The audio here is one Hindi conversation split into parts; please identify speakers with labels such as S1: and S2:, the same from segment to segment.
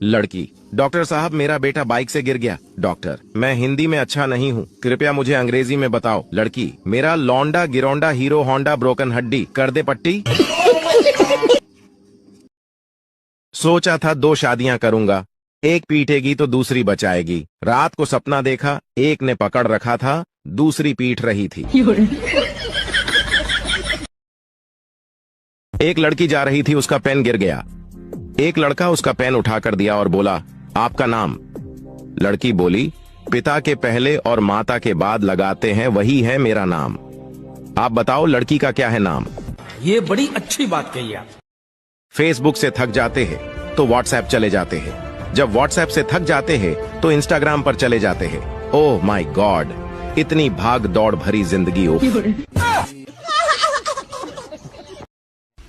S1: लड़की, डॉक्टर साहब मेरा बेटा बाइक से गिर गया। डॉक्टर, मैं हिंदी में अच्छा नहीं हूँ, कृपया मुझे अंग्रेजी में बताओ। लड़की, मेरा लौंडा गिरोंडा हीरो होंडा ब्रोकन हड्डी, कर दे पट्टी। सोचा था 2 शादियां करूंगा, एक पीटेगी तो दूसरी बचाएगी। रात को सपना देखा, एक ने पकड़ रखा था, दूसरी पीट रही थी। एक लड़की जा रही थी, उसका पेन गिर गया। एक लड़का उसका पेन उठाकर दिया और बोला, आपका नाम? लड़की बोली, पिता के पहले और माता के बाद लगाते हैं वही है मेरा नाम। आप बताओ लड़की का क्या है नाम?
S2: ये बड़ी अच्छी बात कही आप।
S1: फेसबुक से थक जाते हैं तो व्हाट्सएप चले जाते हैं, जब व्हाट्सएप से थक जाते हैं तो इंस्टाग्राम पर चले जाते हैं। ओह माय गॉड, इतनी भाग दौड़ भरी जिंदगी।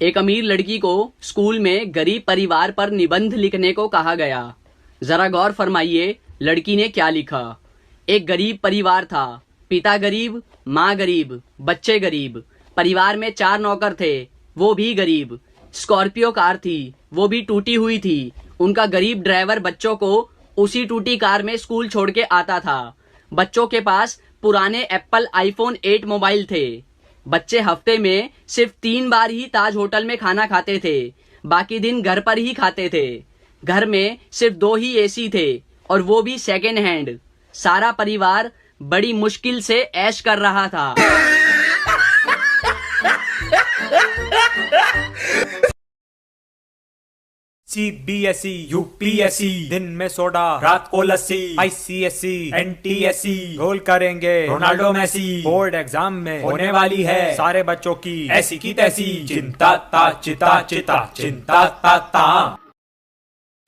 S3: एक अमीर लड़की को स्कूल में गरीब परिवार पर निबंध लिखने को कहा गया। जरा गौर फरमाइए लड़की ने क्या लिखा। एक गरीब परिवार था, पिता गरीब, माँ गरीब, बच्चे गरीब। परिवार में 4 नौकर थे, वो भी गरीब। स्कॉर्पियो कार थी, वो भी टूटी हुई थी। उनका गरीब ड्राइवर बच्चों को उसी टूटी कार में स्कूल छोड़ के आता था। बच्चों के पास पुराने एप्पल आईफोन 8 मोबाइल थे। बच्चे हफ्ते में सिर्फ 3 बार ही ताज होटल में खाना खाते थे, बाकी दिन घर पर ही खाते थे। घर में सिर्फ 2 ही एसी थे और वो भी सेकेंड हैंड। सारा परिवार बड़ी मुश्किल से ऐश कर रहा था।
S2: CBSE, UPSC, दिन में सोडा रात को लस्सी। ICSE, NTSE, गोल करेंगे रोनाल्डो मेसी। बोर्ड एग्जाम में होने वाली है सारे बच्चों की ऐसी की तैसी। चिंता ता चिता चिता चिंता ता ता।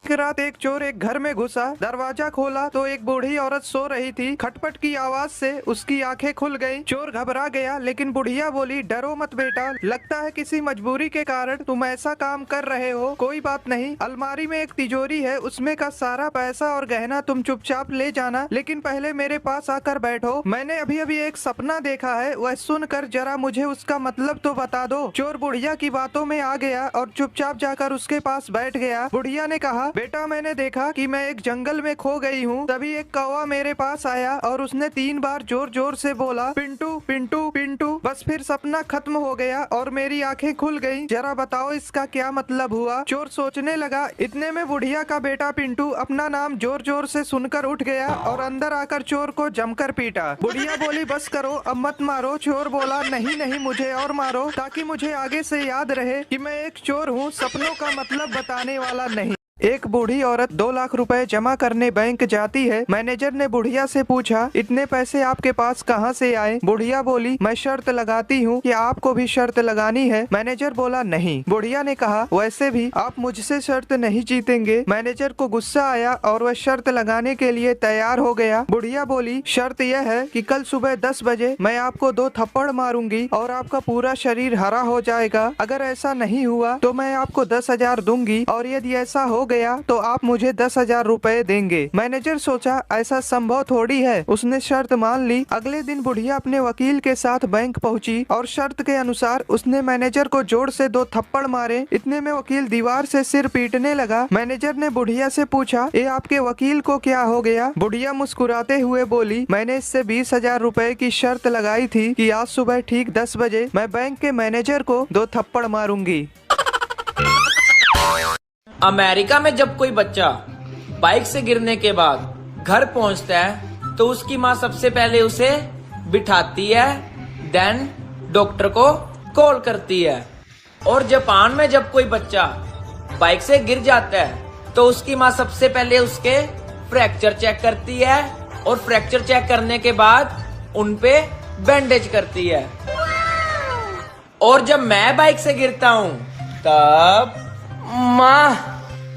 S4: एक रात एक चोर एक घर में घुसा, दरवाजा खोला तो एक बूढ़ी औरत सो रही थी। खटपट की आवाज से उसकी आंखें खुल गईं। चोर घबरा गया, लेकिन बुढ़िया बोली, डरो मत बेटा, लगता है किसी मजबूरी के कारण तुम ऐसा काम कर रहे हो। कोई बात नहीं, अलमारी में एक तिजोरी है, उसमें का सारा पैसा और गहना तुम चुपचाप ले जाना, लेकिन पहले मेरे पास आकर बैठो। मैंने अभी अभी एक सपना देखा है, वह सुनकर जरा मुझे उसका मतलब तो बता दो। चोर बुढ़िया की बातों में आ गया और चुपचाप जाकर उसके पास बैठ गया। बुढ़िया ने कहा, बेटा मैंने देखा कि मैं एक जंगल में खो गई हूँ। तभी एक कौवा मेरे पास आया और उसने 3 बार जोर जोर से बोला, पिंटू पिंटू पिंटू। बस फिर सपना खत्म हो गया और मेरी आंखें खुल गईं। जरा बताओ इसका क्या मतलब हुआ। चोर सोचने लगा। इतने में बुढ़िया का बेटा पिंटू अपना नाम जोर जोर से सुनकर उठ गया और अंदर आकर चोर को जमकर पीटा। बुढ़िया बोली, बस करो, अब मत मारो। चोर बोला, नहीं नहीं, मुझे और मारो, ताकि मुझे आगे से याद रहे कि मैं एक चोर हूँ, सपनों का मतलब बताने वाला नहीं। एक बूढ़ी औरत 2 लाख रुपए जमा करने बैंक जाती है। मैनेजर ने बुढ़िया से पूछा, इतने पैसे आपके पास कहाँ से आए? बुढ़िया बोली, मैं शर्त लगाती हूँ कि आपको भी शर्त लगानी है। मैनेजर बोला, नहीं। बुढ़िया ने कहा, वैसे भी आप मुझसे शर्त नहीं जीतेंगे। मैनेजर को गुस्सा आया और वह शर्त लगाने के लिए तैयार हो गया। बुढ़िया बोली, शर्त यह है कि कल सुबह 10 बजे मैं आपको 2 थप्पड़ मारूंगी और आपका पूरा शरीर हरा हो जाएगा। अगर ऐसा नहीं हुआ तो मैं आपको 10,000 दूंगी, और यदि ऐसा हो गया तो आप मुझे 10,000 रुपए देंगे। मैनेजर सोचा, ऐसा संभव थोड़ी है। उसने शर्त मान ली। अगले दिन बुढ़िया अपने वकील के साथ बैंक पहुंची और शर्त के अनुसार उसने मैनेजर को जोर से 2 थप्पड़ मारे। इतने में वकील दीवार से सिर पीटने लगा। मैनेजर ने बुढ़िया से पूछा, ये आपके वकील को क्या हो गया? बुढ़िया मुस्कुराते हुए बोली, मैंने इससे 20,000 रुपए की शर्त लगाई थी कि आज सुबह ठीक 10 बजे मैं बैंक के मैनेजर को 2 थप्पड़ मारूंगी।
S5: अमेरिका में जब कोई बच्चा बाइक से गिरने के बाद घर पहुंचता है तो उसकी माँ सबसे पहले उसे बिठाती है, देन डॉक्टर को कॉल करती है। और जापान में जब कोई बच्चा बाइक से गिर जाता है तो उसकी माँ सबसे पहले उसके फ्रैक्चर चेक करती है और फ्रैक्चर चेक करने के बाद उनपे बैंडेज करती है। और जब मैं बाइक से गिरता हूँ तब माँ,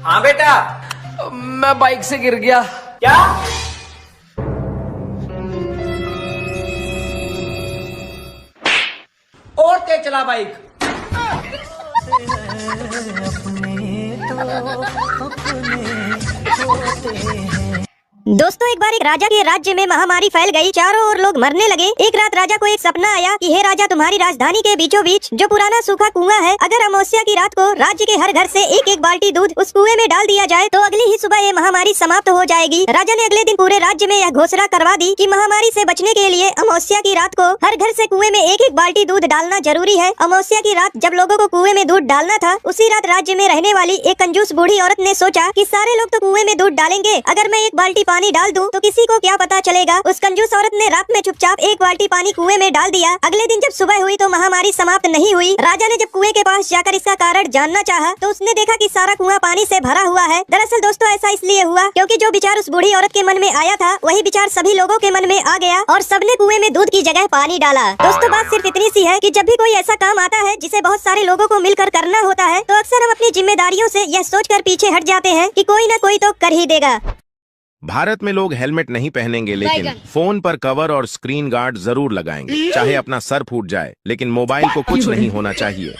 S5: हाँ बेटा, मैं बाइक से गिर गया। क्या? चला बाइक।
S6: दोस्तों, एक बार एक राजा के राज्य में महामारी फैल गई। चारों ओर लोग मरने लगे। एक रात राजा को एक सपना आया कि हे राजा, तुम्हारी राजधानी के बीचों बीच जो पुराना सूखा कुआं है, अगर अमावस्या की रात को राज्य के हर घर से एक एक बाल्टी दूध उस कुएं में डाल दिया जाए तो अगली ही सुबह ये महामारी समाप्त हो जाएगी। राजा ने अगले दिन पूरे राज्य में यह घोषणा करवा दी कि महामारी से बचने के लिए अमावस्या की रात को हर घर से कुएं में एक एक बाल्टी दूध डालना जरूरी है। अमावस्या की रात जब लोगों को कुएं में दूध डालना था, उसी रात राज्य में रहने वाली एक कंजूस बूढ़ी औरत ने सोचा कि सारे लोग तो कुएं में दूध डालेंगे, अगर मैं एक बाल्टी पानी डाल दूं तो किसी को क्या पता चलेगा। उस कंजूस औरत ने रात में चुपचाप एक बाल्टी पानी कुएं में डाल दिया। अगले दिन जब सुबह हुई तो महामारी समाप्त नहीं हुई। राजा ने जब कुएं के पास जाकर इसका कारण जानना चाहा तो उसने देखा कि सारा कुआं पानी से भरा हुआ है। दरअसल दोस्तों, ऐसा इसलिए हुआ क्योंकि जो विचार उस बूढ़ी औरत के मन में आया था, वही विचार सभी लोगों के मन में आ गया और सबने कुएं में दूध की जगह पानी डाला। दोस्तों, बात सिर्फ इतनी सी है कि जब भी कोई ऐसा काम आता है जिसे बहुत सारे लोगों को मिलकर करना होता है, तो अक्सर हम अपनी जिम्मेदारियों से यह सोचकर पीछे हट जाते हैं कि कोई न कोई तो कर ही देगा।
S1: भारत में लोग हेलमेट नहीं पहनेंगे, लेकिन फोन पर कवर और स्क्रीन गार्ड जरूर लगाएंगे। चाहे अपना सर फूट जाए, लेकिन मोबाइल को कुछ नहीं होना चाहिए।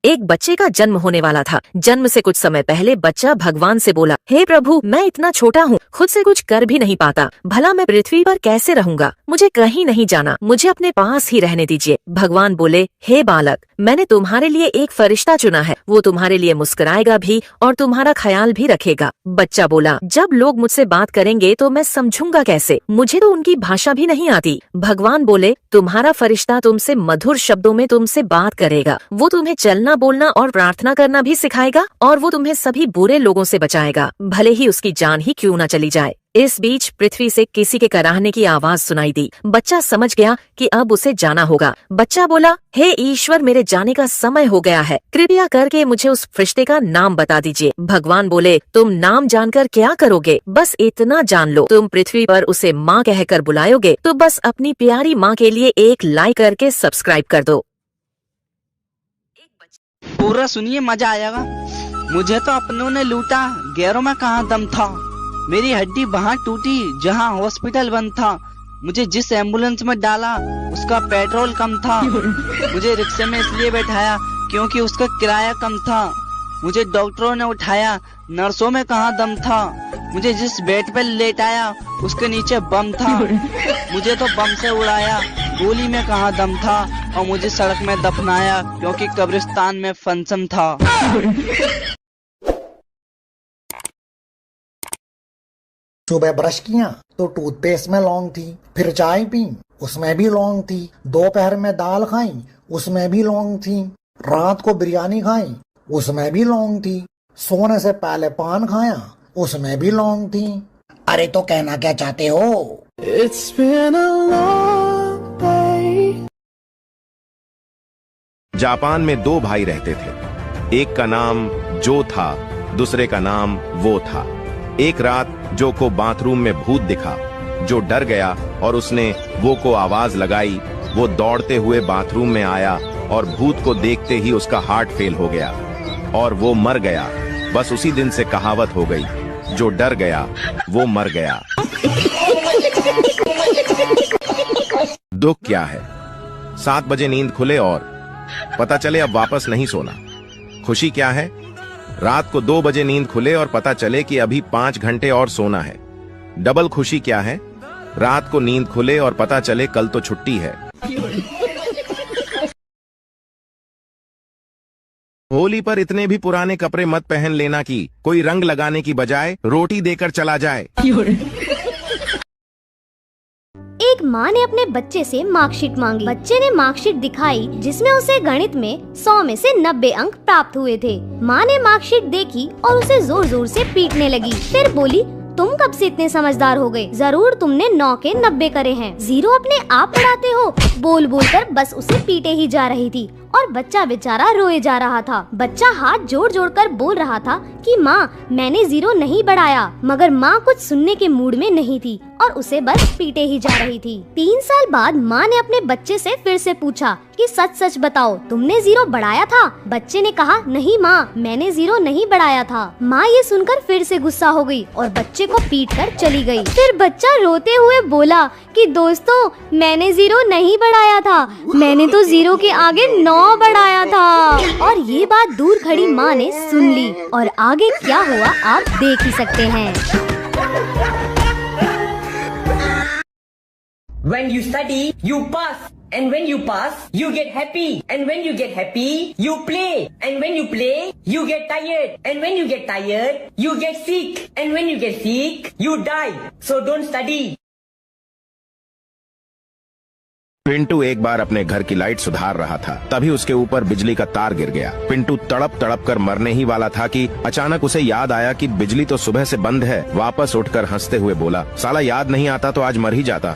S7: एक बच्चे का जन्म होने वाला था। जन्म से कुछ समय पहले बच्चा भगवान से बोला, हे प्रभु, मैं इतना छोटा हूँ, खुद से कुछ कर भी नहीं पाता, भला मैं पृथ्वी पर कैसे रहूंगा? मुझे कहीं नहीं जाना, मुझे अपने पास ही रहने दीजिए। भगवान बोले, हे बालक, मैंने तुम्हारे लिए एक फरिश्ता चुना है, वो तुम्हारे लिए मुस्कुराएगा भी और तुम्हारा ख्याल भी रखेगा। बच्चा बोला, जब लोग मुझसे बात करेंगे तो मैं समझूंगा कैसे? मुझे तो उनकी भाषा भी नहीं आती। भगवान बोले, तुम्हारा फरिश्ता तुमसे मधुर शब्दों में तुमसे बात करेगा, वो तुम्हें चलना बोलना और प्रार्थना करना भी सिखाएगा और वो तुम्हें सभी बुरे लोगों से बचाएगा, भले ही उसकी जान ही क्यों न चली जाए। इस बीच पृथ्वी से किसी के कराहने की आवाज सुनाई दी। बच्चा समझ गया कि अब उसे जाना होगा। बच्चा बोला, हे ईश्वर, मेरे जाने का समय हो गया है, कृपया करके मुझे उस फरिश्ते का नाम बता दीजिए। भगवान बोले, तुम नाम जानकर क्या करोगे? बस इतना जान लो, तुम पृथ्वी पर उसे माँ कहकर बुलाओगे तो बस अपनी प्यारी माँ के लिए एक लाइक करके सब्सक्राइब कर दो।
S8: पूरा सुनिए, मजा आएगा। मुझे तो अपनों ने लूटा, गैरों में कहाँ दम था। मेरी हड्डी वहाँ टूटी जहाँ हॉस्पिटल बंद था। मुझे जिस एम्बुलेंस में डाला उसका पेट्रोल कम था। मुझे रिक्शे में इसलिए बैठाया क्योंकि उसका किराया कम था। मुझे डॉक्टरों ने उठाया, नर्सों में कहाँ दम था। मुझे जिस बेड पे लेटाया उसके नीचे बम था। मुझे तो बम से उड़ाया, गोली में कहाँ दम था। और मुझे सड़क में दफनाया क्योंकि कब्रिस्तान में फंक्शन था।
S9: सुबह ब्रश किया तो टूथपेस्ट में लौंग थी, फिर चाय पी उसमें भी लौंग थी, दोपहर में दाल खाई उसमें भी लौंग थी, रात को बिरयानी खाई उसमें भी लौंग थी, सोने से पहले पान खाया उसमें भी लौंग थी। अरे तो कहना क्या चाहते हो? It's been a long day.
S1: Japan में दो भाई रहते थे। एक का नाम जो था, दूसरे का नाम वो था। एक रात जो को बाथरूम में भूत दिखा। जो डर गया और उसने वो को आवाज लगाई। वो दौड़ते हुए बाथरूम में आया और भूत को देखते ही उसका हार्ट फेल हो गया और वो मर गया। बस उसी दिन से कहावत हो गई, जो डर गया वो मर गया। दुख क्या है? 7 बजे नींद खुले और पता चले अब वापस नहीं सोना। खुशी क्या है? रात को 2 बजे नींद खुले और पता चले कि अभी 5 घंटे और सोना है। डबल खुशी क्या है? रात को नींद खुले और पता चले कल तो छुट्टी है। होली पर इतने भी पुराने कपड़े मत पहन लेना कि कोई रंग लगाने की बजाय रोटी देकर चला जाए।
S10: एक माँ ने अपने बच्चे से मार्कशीट मांगी। बच्चे ने मार्कशीट दिखाई जिसमें उसे गणित में 100 में से 90 अंक प्राप्त हुए थे। माँ ने मार्कशीट देखी और उसे जोर जोर से पीटने लगी। फिर बोली, तुम कब से इतने समझदार हो गए? जरूर तुमने 9 के 90 करे हैं। 0 अपने आप पढ़ाते हो। बोल बोल कर बस उसे पीटे ही जा रही थी और बच्चा बेचारा रोए जा रहा था। बच्चा हाथ जोड़ जोड़ कर बोल रहा था कि माँ मैंने 0 नहीं बढ़ाया, मगर माँ कुछ सुनने के मूड में नहीं थी और उसे बस पीटे ही जा रही थी। 3 साल बाद माँ ने अपने बच्चे से फिर से पूछा कि सच सच बताओ तुमने 0 बढ़ाया था? बच्चे ने कहा नहीं माँ मैंने 0 नहीं बढ़ाया था। माँ ये सुनकर फिर से गुस्सा हो गई और बच्चे को पीट कर चली गई। फिर बच्चा रोते हुए बोला कि दोस्तों मैंने 0 नहीं बढ़ाया था, मैंने तो 0 के आगे 9 बढ़ाया था। और ये बात दूर खड़ी माँ ने सुन ली और आगे क्या हुआ आप देख ही सकते हैं।
S11: When you study, you pass. And when you pass, you get happy. And when you get happy, you play. And when you play, you get tired. And when you get tired, you get sick. And when you get sick, you die. So don't study.
S1: Pintu एक बार अपने घर की लाइट सुधार रहा था, तभी उसके ऊपर बिजली का तार गिर गया। पिंटू तड़प तड़प कर मरने ही वाला था कि अचानक उसे याद आया कि बिजली तो सुबह से बंद है। वापस उठकर हंसते हुए बोला, साला याद नहीं आता तो आज मर ही जाता।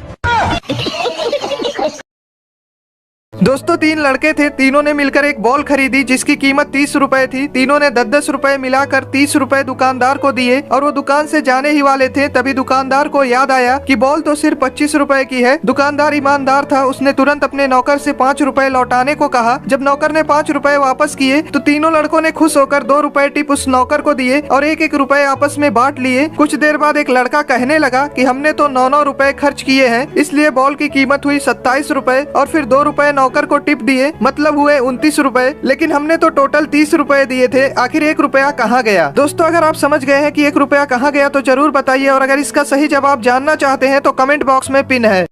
S4: दोस्तों 3 लड़के थे, तीनों ने मिलकर एक बॉल खरीदी जिसकी कीमत 30 रुपए थी। तीनों ने 10-10 रुपए मिलाकर 30 रुपए दुकानदार को दिए और वो दुकान से जाने ही वाले थे, तभी दुकानदार को याद आया कि बॉल तो सिर्फ 25 रुपए की है। दुकानदार ईमानदार था, उसने तुरंत अपने नौकर से 5 रुपए लौटाने को कहा। जब नौकर ने 5 रुपए वापस किए तो तीनों लड़कों ने खुश होकर 2 रुपए टिप उस नौकर को दिए और 1-1 रुपए आपस में बांट लिए। कुछ देर बाद एक लड़का कहने लगा कि हमने तो 9-9 रुपए खर्च किए हैं, इसलिए बॉल की कीमत हुई 27 रुपए और फिर 2 रुपए नौकर को टिप दिए, मतलब हुए 29 रुपए, लेकिन हमने तो टोटल 30 रुपए दिए थे। आखिर 1 रुपया कहाँ गया? दोस्तों अगर आप समझ गए हैं कि 1 रुपया कहाँ गया तो जरूर बताइए, और अगर इसका सही जवाब जानना चाहते हैं तो कमेंट बॉक्स में पिन है।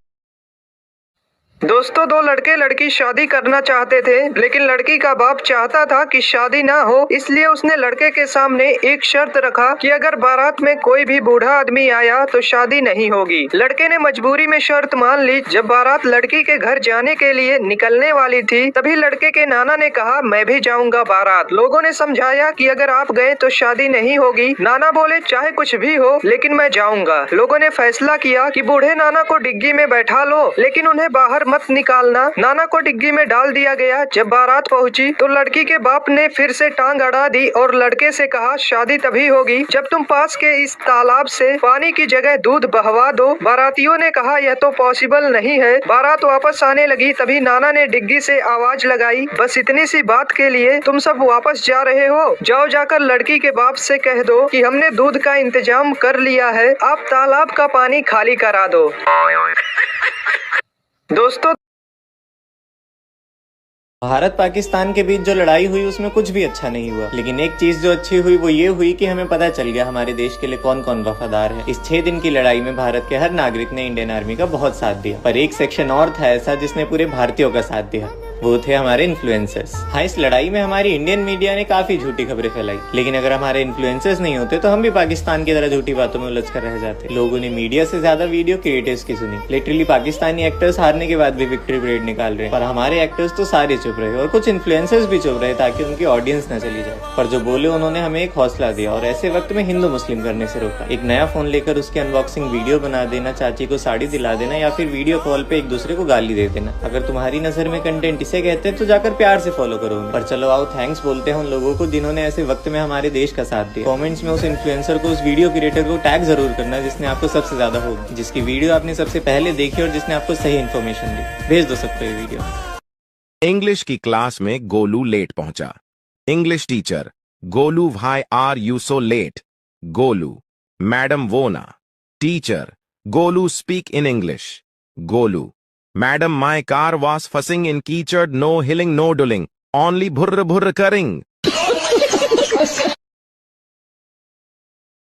S4: दोस्तों 2 लड़के लड़की शादी करना चाहते थे, लेकिन लड़की का बाप चाहता था कि शादी ना हो, इसलिए उसने लड़के के सामने एक शर्त रखा कि अगर बारात में कोई भी बूढ़ा आदमी आया तो शादी नहीं होगी। लड़के ने मजबूरी में शर्त मान ली। जब बारात लड़की के घर जाने के लिए निकलने वाली थी, तभी लड़के के नाना ने कहा मैं भी जाऊंगा बारात। लोगों ने समझाया कि अगर आप गए तो शादी नहीं होगी। नाना बोले चाहे कुछ भी हो लेकिन मैं जाऊंगा। लोगों ने फैसला किया कि बूढ़े नाना को डिग्गी में बैठा लो, लेकिन उन्हें बाहर मत निकालना। नाना को डिग्गी में डाल दिया गया। जब बारात पहुंची तो लड़की के बाप ने फिर से टांग अड़ा दी और लड़के से कहा शादी तभी होगी जब तुम पास के इस तालाब से पानी की जगह दूध बहवा दो। बारातियों ने कहा यह तो पॉसिबल नहीं है। बारात वापस आने लगी, तभी नाना ने डिग्गी से आवाज लगाई, बस इतनी सी बात के लिए तुम सब वापस जा रहे हो? जाओ जाकर लड़की के बाप से कह दो कि हमने दूध का इंतजाम कर लिया है, आप तालाब का पानी खाली करा दो। दोस्तों
S12: भारत पाकिस्तान के बीच जो लड़ाई हुई उसमें कुछ भी अच्छा नहीं हुआ, लेकिन एक चीज जो अच्छी हुई वो ये हुई कि हमें पता चल गया हमारे देश के लिए कौन कौन वफादार है। इस 6 दिन की लड़ाई में भारत के हर नागरिक ने इंडियन आर्मी का बहुत साथ दिया, पर एक सेक्शन और था ऐसा जिसने पूरे भारतीयों का साथ दिया, वो थे हमारे इन्फ्लुएंसर्स। हाँ, इस लड़ाई में हमारी इंडियन मीडिया ने काफी झूठी खबरें फैलाई, लेकिन अगर हमारे इन्फ्लुएंसर्स नहीं होते तो हम भी पाकिस्तान की तरह झूठी बातों में उलझ कर रह जाते। लोगों ने मीडिया से ज्यादा वीडियो क्रिएटर्स की सुनी। लिटरली पाकिस्तानी एक्टर्स हारने के बाद भी विक्ट्री परेड निकाल रहे हैं, पर हमारे एक्टर्स तो सारे चुप रहे और कुछ इन्फ्लुएंसर्स भी चुप रहे ताकि उनकी ऑडियंस न चली जाए। पर जो बोले उन्होंने हमें एक हौसला दिया और ऐसे वक्त में हिंदू मुस्लिम करने से रोका। एक नया फोन लेकर उसकी अनबॉक्सिंग वीडियो बना देना, चाची को साड़ी दिला देना या फिर वीडियो कॉल पे एक दूसरे को गाली दे देना। अगर तुम्हारी नजर में कंटेंट इसे कहते हैं तो जाकर प्यार से फॉलो करो। पर चलो आओ थैंक्स बोलते हैं उन लोगों को जिन्होंने ऐसे वक्त में हमारे देश का साथ दिया। कमेंट्स में उस इन्फ्लुएंसर को, उस वीडियो क्रिएटर को टैग जरूर करना जिसने आपको सबसे ज्यादा होगी, जिसकी वीडियो आपने सबसे पहले देखी और जिसने आपको सही इन्फॉर्मेशन दी। भेज दो सबको ये वीडियो।
S1: इंग्लिश की क्लास में गोलू लेट पहुंचा। English teacher, Golu why are you so late? Golu, madam वो ना। Teacher, Golu speak in English. Golu, madam my car was फसिंग इन कीचड़, नो हिलिंग नो डुलिंग, ओनली भुर्र भुर्र करिंग।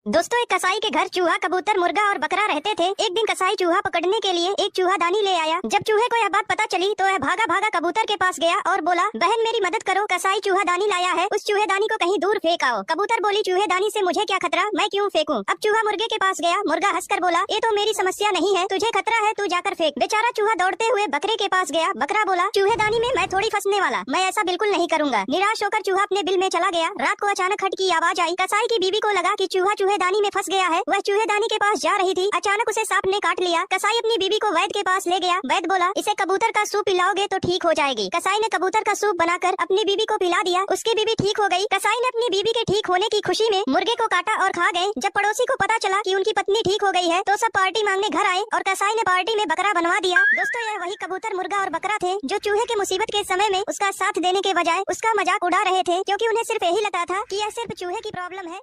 S6: दोस्तों एक कसाई के घर चूहा, कबूतर, मुर्गा और बकरा रहते थे। एक दिन कसाई चूहा पकड़ने के लिए एक चूहादानी ले आया। जब चूहे को यह बात पता चली तो वह भागा भागा कबूतर के पास गया और बोला, बहन मेरी मदद करो, कसाई चूहादानी लाया है, उस चूहेदानी को कहीं दूर फेंक आओ। कबूतर बोली, चूहेदानी से मुझे क्या खतरा, मैं क्यों फेंकूं? अब चूहा मुर्गे के पास गया। मुर्गा हंसकर बोला, ये तो मेरी समस्या नहीं है, तुझे खतरा है, तू जाकर फेंक। बेचारा चूहा दौड़ते हुए बकरे के पास गया। बकरा बोला, चूहेदानी में मैं थोड़ी फंसने वाला, मैं ऐसा बिल्कुल नहीं करूंगा। निराश होकर चूहा अपने बिल में चला गया। रात को अचानक खट की आवाज आई। कसाई की बीवी को लगा कि चूहा चूहेदानी में फंस गया है। वह चूहेदानी के पास जा रही थी, अचानक उसे सांप ने काट लिया। कसाई अपनी बीबी को वैद्य के पास ले गया। वैद्य बोला, इसे कबूतर का सूप पिलाओगे तो ठीक हो जाएगी। कसाई ने कबूतर का सूप बनाकर अपनी बीबी को पिला दिया। उसकी बीबी ठीक हो गई। कसाई ने अपनी बीबी के ठीक होने की खुशी में मुर्गे को काटा और खा गए। जब पड़ोसी को पता चला कि उनकी पत्नी ठीक हो गई है तो सब पार्टी मांगने घर आए और कसाई ने पार्टी में बकरा बनवा दिया। दोस्तों, यह वही कबूतर, मुर्गा और बकरा थे जो चूहे के मुसीबत के समय में उसका साथ देने के बजाय उसका मजाक उड़ा रहे थे, क्योंकि उन्हें सिर्फ यही लगता था कि यह सिर्फ चूहे की प्रॉब्लम है।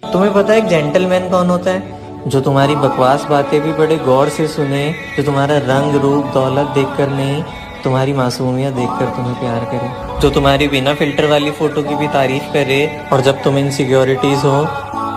S12: तुम्हें पता है एक जेंटलमैन कौन होता है? जो तुम्हारी बकवास बातें भी बड़े गौर से सुने, जो तुम्हारा रंग रूप दौलत देखकर नहीं, तुम्हारी मासूमियत देखकर तुम्हें प्यार करे, जो तुम्हारी बिना फिल्टर वाली फोटो की भी तारीफ करे और जब तुम इनसिक्योरिटीज हो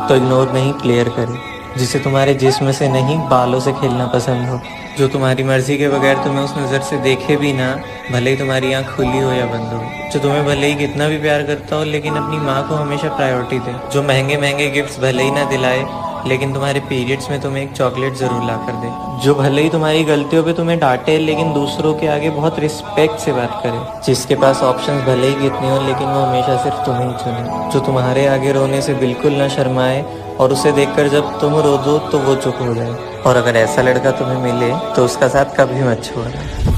S12: तो इग्नोर नहीं क्लियर करे, जिसे तुम्हारे जिस्म से नहीं बालों से खेलना पसंद हो, जो तुम्हारी मर्जी के बगैर तुम्हें उस नज़र से देखे भी ना, भले ही तुम्हारी आँख खुली हो या बंद हो, जो तुम्हें भले ही कितना भी प्यार करता हो लेकिन अपनी माँ को हमेशा प्रायोरिटी दे, जो महंगे महंगे गिफ्ट्स भले ही ना दिलाए लेकिन तुम्हारे पीरियड्स में तुम्हें एक चॉकलेट जरूर ला कर दे, जो भले ही तुम्हारी गलतियों पे तुम्हें डांटे लेकिन दूसरों के आगे बहुत रिस्पेक्ट से बात करे, जिसके पास ऑप्शंस भले ही कितने हो लेकिन वो हमेशा सिर्फ तुम्हें ही चुने, जो तुम्हारे आगे रोने से बिल्कुल ना शर्माए और उसे देखकर जब तुम रो दो तो वो चुप हो जाए। और अगर ऐसा लड़का तुम्हें मिले तो उसका साथ कभी मत छोड़ना।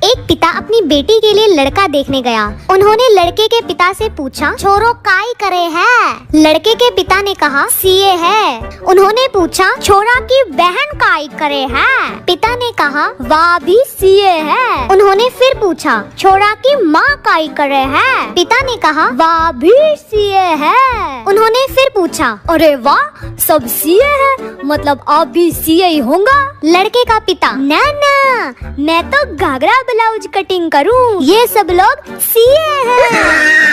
S10: एक पिता अपनी बेटी के लिए लड़का देखने गया। उन्होंने लड़के के पिता से पूछा, छोरो काई करे है? लड़के के पिता ने कहा, सीए है। उन्होंने पूछा, छोरा की बहन काई करे है? पिता ने कहा, वाह भी सीए है। उन्होंने फिर पूछा, छोरा की माँ काई करे है? पिता ने कहा, वाह भी सीए है। उन्होंने फिर पूछा, अरे वाह, सब सीए है, मतलब आप भी सीए ही होंगे? लड़के का पिता, ना ना, मैं तो घाघरा ब्लाउज कटिंग करूं, ये सब लोग सीए हैं।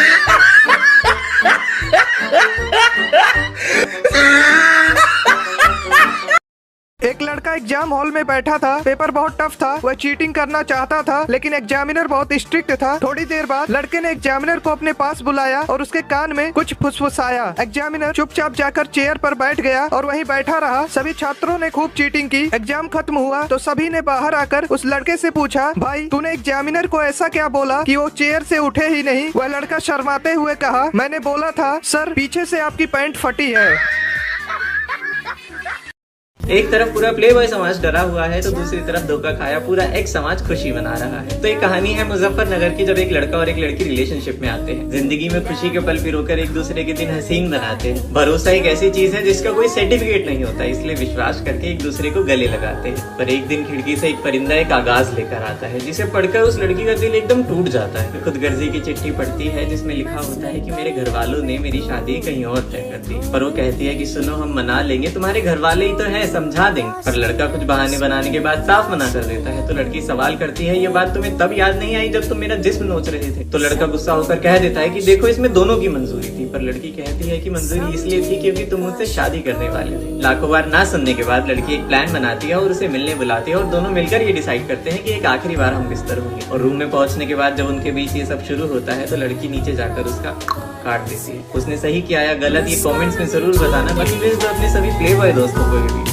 S4: एक लड़का एग्जाम हॉल में बैठा था। पेपर बहुत टफ था। वह चीटिंग करना चाहता था लेकिन एग्जामिनर बहुत स्ट्रिक्ट था। थोड़ी देर बाद लड़के ने एग्जामिनर को अपने पास बुलाया और उसके कान में कुछ फुसफुसाया। एग्जामिनर चुपचाप जाकर चेयर पर बैठ गया और वहीं बैठा रहा। सभी छात्रों ने खूब चीटिंग की। एग्जाम खत्म हुआ तो सभी ने बाहर आकर उस लड़के से पूछा, भाई तूने एग्जामिनर को ऐसा क्या बोला कि वो चेयर से उठे ही नहीं? वह लड़का शर्माते हुए कहा, मैंने बोला था सर, पीछे से आपकी पैंट फटी है।
S12: एक तरफ पूरा प्लेबॉय समाज डरा हुआ है तो दूसरी तरफ धोखा खाया पूरा एक समाज खुशी मना रहा है। तो एक कहानी है मुजफ्फरनगर की, जब एक लड़का और एक लड़की रिलेशनशिप में आते हैं। जिंदगी में खुशी के पल पिरोकर एक दूसरे के दिन हसीन बनाते हैं। भरोसा एक ऐसी चीज है जिसका कोई सर्टिफिकेट नहीं होता, इसलिए विश्वास करके एक दूसरे को गले लगाते हैं। पर एक दिन खिड़की से एक परिंदा एक कागज लेकर आता है जिसे पढ़कर उस लड़की का दिल एकदम टूट जाता है। खुदगर्जी की चिट्ठी पढ़ती है जिसमें लिखा होता है कि मेरे घर वालों ने मेरी शादी कहीं और तय कर दी। पर वो कहती है कि सुनो, हम मना लेंगे, तुम्हारे घर वाले ही तो है, समझा देंगे। पर लड़का कुछ बहाने बनाने के बाद साफ मना कर देता है। तो लड़की सवाल करती है, ये बात तुम्हें तब याद नहीं आई जब तुम मेरा जिस्म नोच रहे थे? तो लड़का गुस्सा होकर कह देता है कि देखो, इसमें दोनों की मंजूरी थी। पर लड़की कहती है कि मंजूरी इसलिए थी क्योंकि तुम मुझसे शादी करने वाले थे। लाखों बार ना सुनने के बाद लड़की एक प्लान बनाती है और उसे मिलने बुलाती है और दोनों मिलकर ये डिसाइड करते हैं कि एक आखिरी बार हम बिस्तर होंगे। और रूम में पहुंचने के बाद जब उनके बीच ये सब शुरू होता है तो लड़की नीचे जाकर उसका काट देती है। उसने सही किया या गलत ये कमेंट्स में जरूर बताना। बाकी तो अपने सभी प्लेबॉय दोस्तों को